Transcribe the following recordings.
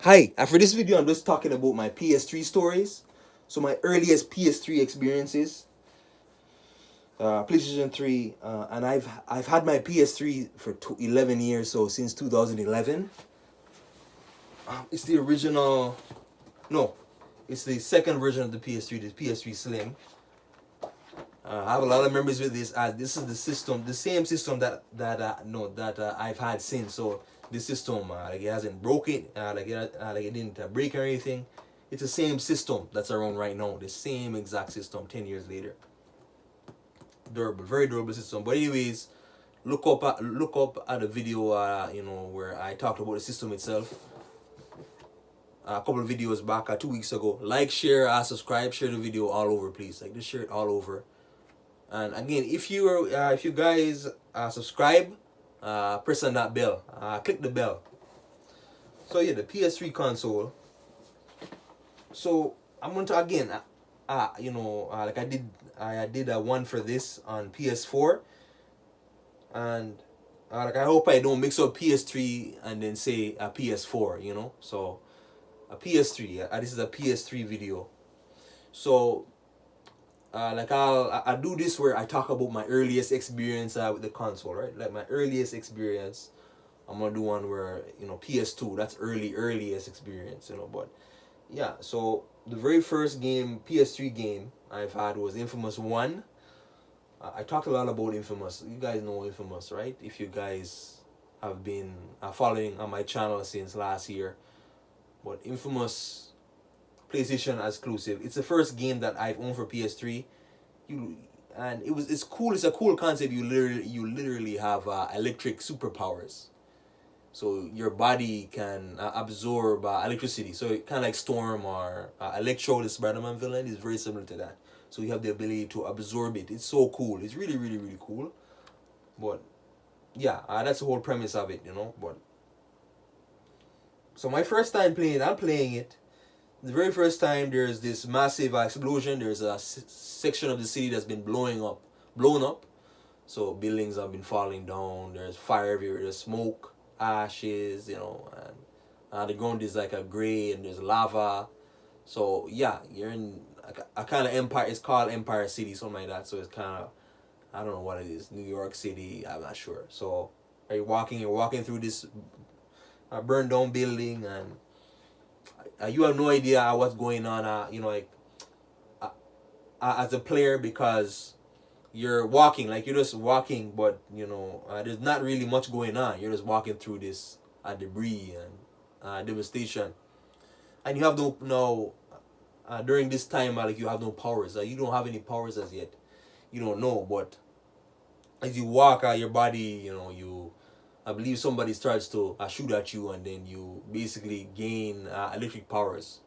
Hi, for this video, I'm just talking about my PS3 stories. So my earliest PS3 experiences, PlayStation 3, and I've had my PS3 for 11 years, so since 2011. It's the original, no, it's the second version of the PS3, the PS3 Slim. I have a lot of memories with this. This is the system, the same system that I've had since. So this system, like it hasn't broken, like it didn't break or anything. It's the same system that's around right now. The same exact system 10 years later. Durable, very durable system. But anyways, look up at a video, where I talked about the system itself. A couple of videos back, 2 weeks ago. Like, share, subscribe, share the video all over, please. Like, just share it all over. And again, if you guys subscribe, press on that bell, click the bell. So yeah, the PS3 console. So I'm going to again, like I did a one for this on PS4, and like I hope I don't mix up PS3 and then say a PS4. So a PS3. This is a PS3 video. So like I do this where I talk about my earliest experience with the console, right? Like my earliest experience. I'm gonna do one where PS2. That's earliest experience, But yeah, so the very first game, PS3 game I've had was Infamous One. I talked a lot about Infamous. You guys know Infamous, right? If you guys have been following on my channel since last year, but Infamous PlayStation exclusive. It's the first game that I've owned for PS3. You and it's cool. It's a cool concept. You literally have electric superpowers. So your body can absorb electricity. So kind of like Storm or Electro, the Spider-Man villain, is very similar to that. So you have the ability to absorb it. It's so cool. It's really, really, really cool. But yeah, that's the whole premise of it. But so my first time playing, I'm playing it. The very first time, there's this massive explosion. There's a section of the city that's been blown up. So buildings have been falling down. There's fire everywhere. There's smoke, ashes, and the ground is like a gray, and there's lava. So yeah, you're in a kind of empire. It's called Empire City, something like that. So it's kind of, I don't know what it is, New York City. I'm not sure. So you're walking through this burned down building, and you have no idea what's going on. Uh, as a player, because you're walking, like you're just walking, but there's not really much going on. You're just walking through this debris and devastation, and you have no during this time, like you have no powers. You don't have any powers as yet. You don't know, but as you walk, your body, you I believe somebody starts to shoot at you, and then you basically gain electric powers.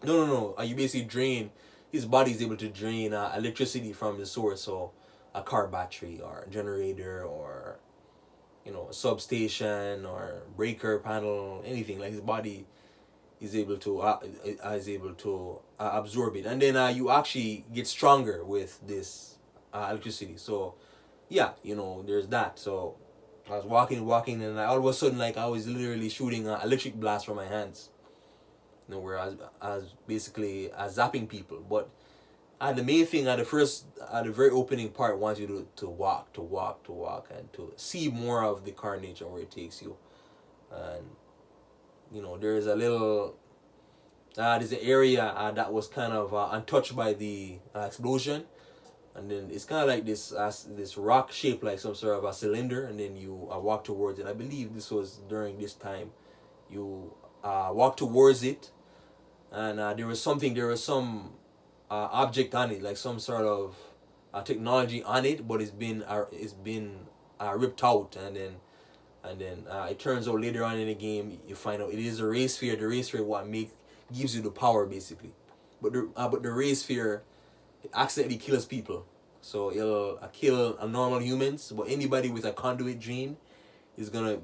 No. You basically drain. His body is able to drain electricity from the source, so a car battery or a generator or a substation or breaker panel, anything. Like his body is able to absorb it, and then you actually get stronger with this electricity. So yeah, there's that. So I was walking, and all of a sudden, like I was literally shooting electric blast from my hands. Where I was basically zapping people. But the main thing at the very opening part wants you to walk, and to see more of the carnage and where it takes you. And there's a little there's an area that was kind of untouched by the explosion, and then it's kind of like this rock shaped like some sort of a cylinder, and then you walk towards it. I believe this was during this time. You walk towards it, and there was some object on it, like some sort of technology on it, but it's been ripped out, and then it turns out later on in the game you find out it is a ray sphere. The ray sphere what make gives you the power basically, but the ray sphere accidentally kills people. So it'll kill normal humans, but anybody with a conduit gene is gonna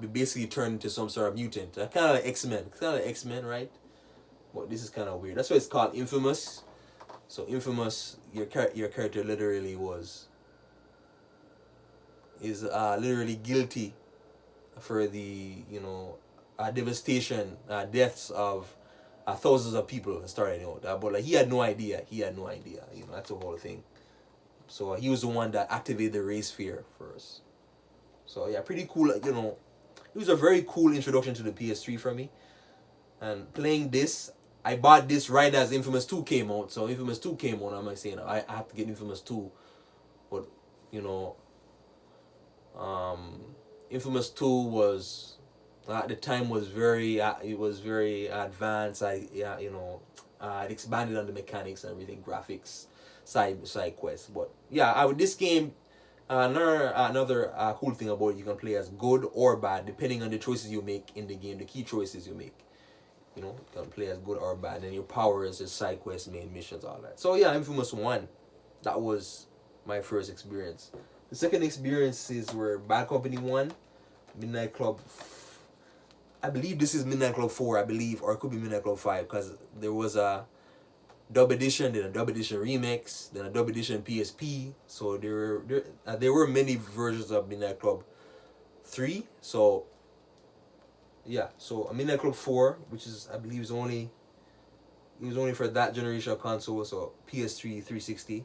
be basically turned into some sort of mutant. Kind of like X-Men. Kind of like X-Men, right? But this is kind of weird. That's why it's called Infamous. So Infamous, your character literally is literally guilty for the devastation, deaths of thousands of people starting out. But like he had no idea. He had no idea. You know, that's the whole thing. So he was the one that activated the race fear first. So yeah, pretty cool. You know, it was a very cool introduction to the PS3 for me. And playing this, I bought this right as Infamous 2 came out. So Infamous 2 came out. I'm like saying I have to get Infamous 2, but you know, Infamous 2 was at the time was very it was very advanced. It expanded on the mechanics and everything, graphics, side quests. But yeah, this game, another cool thing about it, you can play as good or bad depending on the choices you make in the game, the key choices you make. You know, you can play as good or bad, and your power is just side quests, main missions, all that. So yeah, Infamous 1, that was my first experience. The second experiences were Bad Company 1, Midnight Club. I believe this is Midnight Club 4, I believe, or it could be Midnight Club 5, because there was a dub edition, then a dub edition remix, then a dub edition PSP. So there were many versions of Midnight Club 3. So yeah, so a Midnight Club 4, which is I believe it was only for that generation of console, so PS3, 360.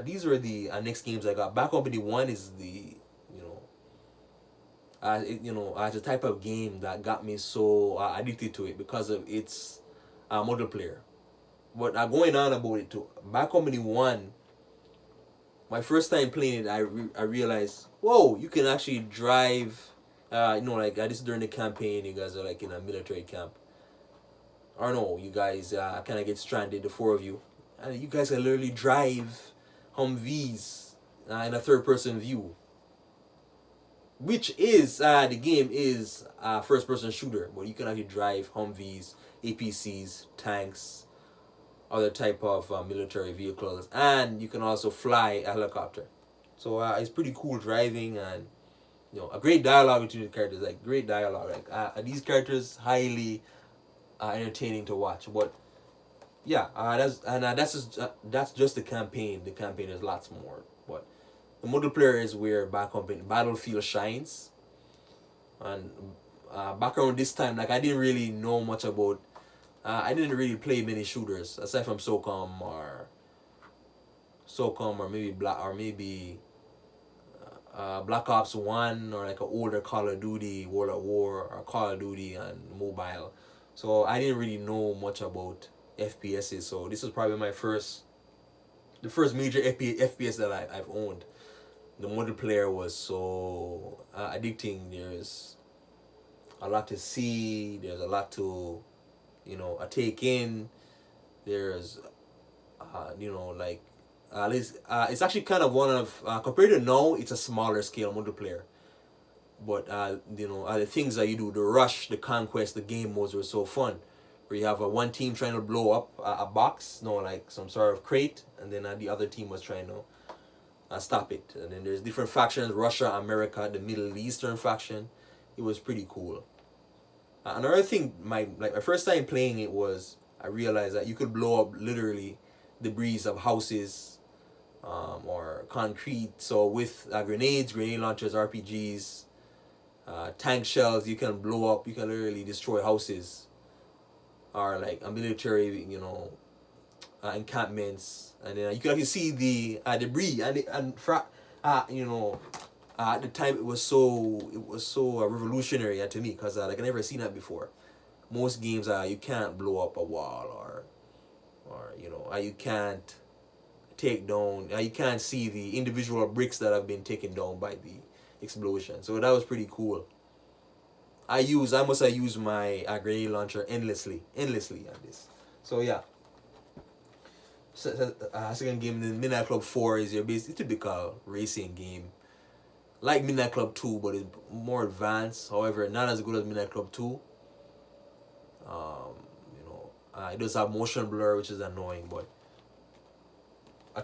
These were the next games I got. Bad Company 1 is the the type of game that got me so addicted to it because of its multiplayer. But going on about it too, Bad Company 1, my first time playing it, I realized, whoa, you can actually drive. This is during the campaign. You guys are like in a military camp. Or no, you guys kind of get stranded, the four of you, and you guys can literally drive Humvees in a third-person view, which is the game is a first-person shooter, but you can actually drive Humvees, APCs, tanks, other type of military vehicles, and you can also fly a helicopter. So it's pretty cool driving, and a great dialogue between the characters, like great dialogue. Like these characters highly entertaining to watch. But yeah, that's just the campaign. The campaign is lots more, but the multiplayer is where Battlefield shines. And back around this time, like I didn't really know much about. I didn't really play many shooters aside from SOCOM or maybe Black Ops 1, or like an older Call of Duty, World at War, or Call of Duty and mobile. So I didn't really know much about FPSs. So this was probably the first major FPS that I've owned. The multiplayer was so addicting. There's a lot to see. There's a lot to, take in. There's, it's actually kind of one of compared to now, it's a smaller scale multiplayer. But the things that you do, the rush, the conquest, the game modes were so fun. Where you have one team trying to blow up a box, like some sort of crate, and then the other team was trying to stop it. And then there's different factions: Russia, America, the Middle Eastern faction. It was pretty cool. Another thing, my first time playing it was I realized that you could blow up literally debris of houses, or concrete. So with grenades, grenade launchers, RPGs, tank shells, you can blow up. You can literally destroy houses, or like a military, encampments, and then you can actually see the debris at the time it was so revolutionary to me, because I never seen that before. Most games you can't blow up a wall, or you can't take down, you can't see the individual bricks that have been taken down by the explosion. So that was pretty cool. I must have used my grenade launcher endlessly on this. So yeah. Second game, the Midnight Club 4 is your basic typical racing game, like Midnight Club 2, but it's more advanced. However, not as good as Midnight Club 2. It does have motion blur, which is annoying, but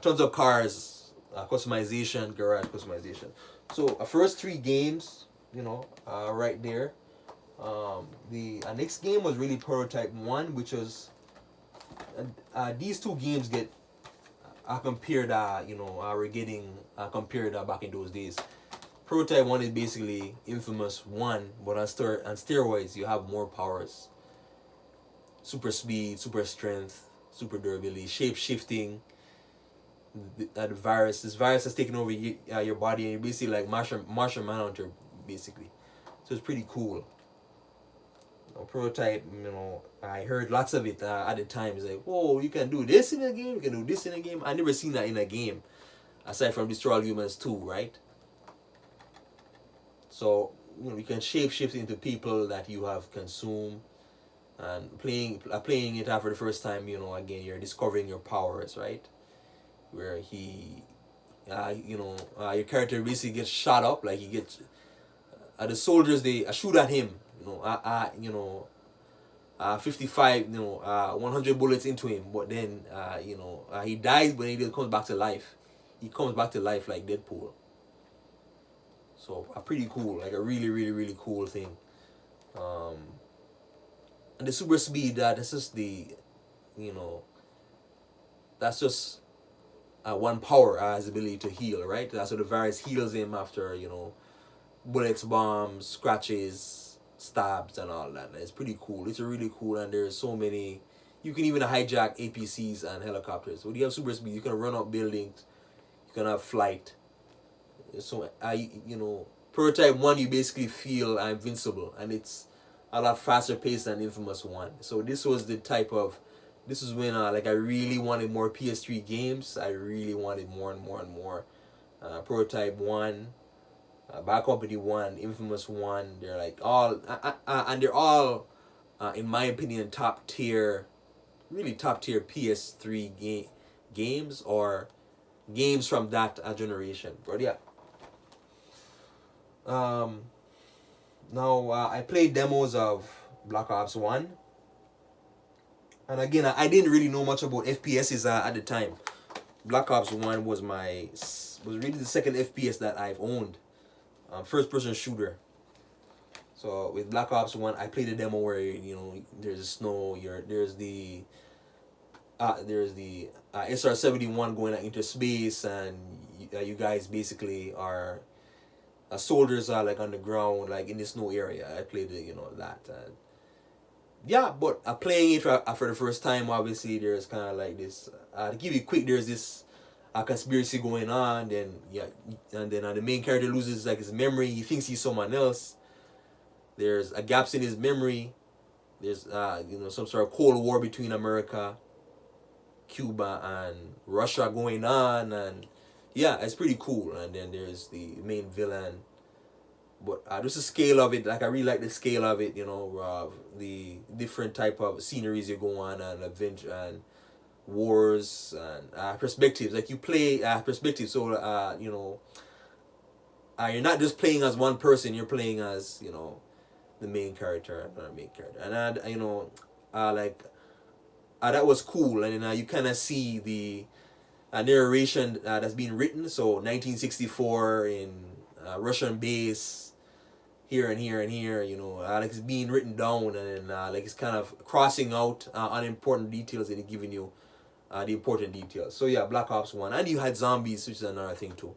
tons of cars, customization, garage customization. So first three games, right there. The next game was really Prototype 1, which was these two games get compared. We're getting compared back in those days. Prototype 1 is basically Infamous 1, but on steroids, you have more powers. Super speed, super strength, super durability, shape shifting. The virus, this virus has taken over your body, and you're basically like Martian Manhunter, basically. So it's pretty cool. Prototype, I heard lots of it at the time. It's like, whoa, you can do this in a game, you can do this in a game. I never seen that in a game, aside from Destroy All Humans 2, right? So, you can shape-shift into people that you have consumed. And playing it after the first time, again, you're discovering your powers, right? Where your character basically gets shot up, like he gets, the soldiers, they shoot at him, 55, 100 bullets into him, but then, he dies, but he just comes back to life. He comes back to life like Deadpool. So, pretty cool, like a really, really, really cool thing. And the super speed, that's just that's just one power has the ability to heal, right? That's what the virus heals him after, bullets, bombs, scratches, stabs, and all that. It's pretty cool. It's really cool, and there's so many. You can even hijack APCs and helicopters. When you have super speed, you can run up buildings. You can have flight. So Prototype 1, you basically feel invincible, and it's a lot faster paced than Infamous 1. So this was this is when I really wanted more PS3 games. I really wanted more and more and more. Prototype 1, Bad Company 1, Infamous 1, they're like all, and they're all, in my opinion, really top tier PS3 games, or games from that generation. But yeah. Now, I played demos of Black Ops 1. And again, I didn't really know much about FPSs at the time. Black Ops 1 was really the second FPS that I've owned. First person shooter. So with Black Ops 1, I played a demo where, there's the snow, there's the SR-71 going out into space, and you guys basically are soldiers are like on the ground, like in the snow area. I played that, and yeah, but playing it for the first time, obviously there's kind of like this. To give you quick, there's this conspiracy going on. Then the main character loses like his memory. He thinks he's someone else. There's gaps in his memory. There's some sort of Cold War between America, Cuba, and Russia going on, and yeah, it's pretty cool. And then there's the main villain. But just the scale of it, like I really like the scale of it, the different type of sceneries you go on, and adventure and wars and perspectives. Like you play perspectives, so you're not just playing as one person. You're playing as the main character, and that was cool. And then you kind of see the narration that's being written. So 1964 in Russian base. Here and here and here, like it's being written down, and then like it's kind of crossing out unimportant details and giving you the important details. So yeah, Black Ops 1. And you had zombies, which is another thing too.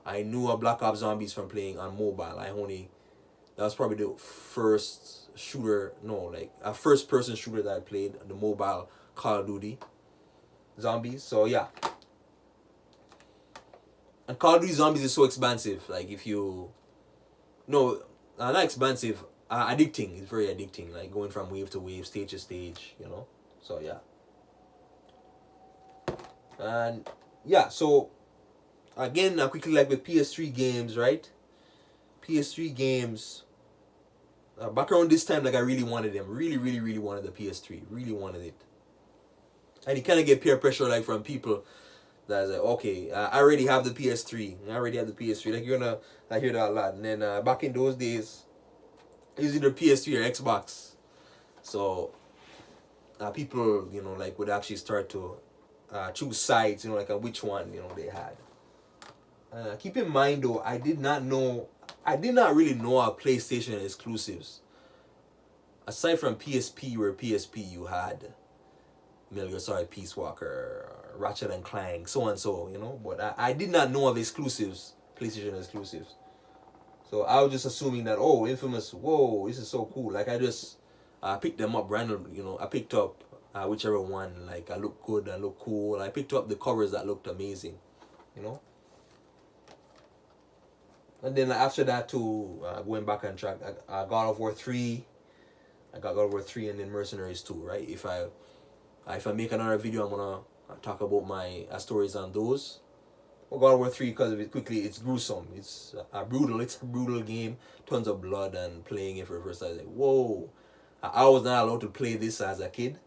I knew a Black Ops Zombies from playing on mobile. That was probably the first first person shooter that I played, the mobile Call of Duty Zombies. So yeah. And Call of Duty Zombies is so expensive. Like if you... No, not expensive. Addicting. It's very addicting. Like going from wave to wave, stage to stage, So yeah. And yeah, so again, quickly, like with PS3 games, right? PS3 games. Back around this time, like I really wanted them. Really, really, really wanted the PS3. Really wanted it. And you kind of get peer pressure, like from people that's like, okay, I already have the PS3. Like I hear that a lot. And then back in those days, it was either PS3 or Xbox. So people, like would actually start to choose sides, like which one, they had. Keep in mind though, I did not really know our PlayStation exclusives. Aside from PSP, where PSP you had Metal Gear Solid Peace Walker, Ratchet and Clank, so and so, But I did not know of exclusives, PlayStation exclusives. So I was just assuming that, oh, Infamous, whoa, this is so cool. Like I just picked them up randomly, I picked up whichever one, like I look good and look cool. I picked up the covers that looked amazing, you know. And then after that too, going back on track, God of War 3, I got God of War 3 and then Mercenaries 2, right? If I make another video, I'm gonna talk about my stories on those. Well, God of War 3, because of it quickly, it's gruesome. It's It's a brutal game. Tons of blood, and playing it for the first time, like, whoa. I was not allowed to play this as a kid.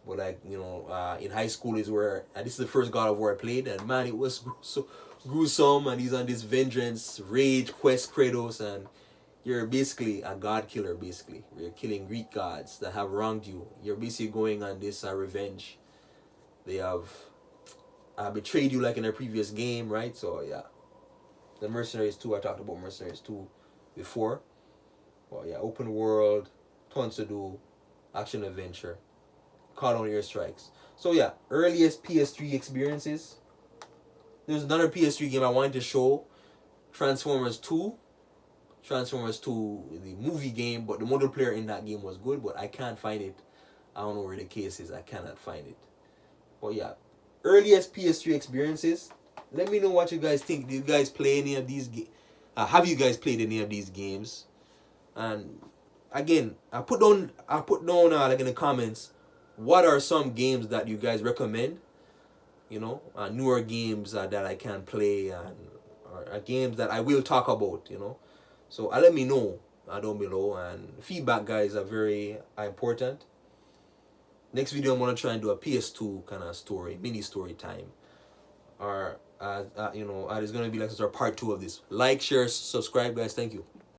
But like, in high school is where, this is the first God of War I played. And man, it was so gruesome. And he's on this vengeance, rage, quest, Kratos. And you're basically a god killer, basically. You're killing Greek gods that have wronged you. You're basically going on this revenge. They have betrayed you like in their previous game, right? So yeah, the Mercenaries 2, I talked about Mercenaries 2 before. Well, yeah, open world, tons to do, action adventure, caught on airstrikes. So yeah, earliest PS3 experiences. There's another PS3 game I wanted to show, Transformers 2. Transformers 2, the movie game, but the multiplayer in that game was good, but I can't find it. I don't know where the case is. I cannot find it. But yeah, earliest PS3 experiences. Let me know what you guys think. Do you guys play any of these games? Have you guys played any of these games? And again, I put down like in the comments, what are some games that you guys recommend? Newer games that I can play, and or games that I will talk about. So let me know down below, and feedback, guys, are very important. Next video, I'm gonna try and do a PS2 kind of story, mini story time, or there's gonna be like a part 2 of this. Like, share, subscribe, guys. Thank you.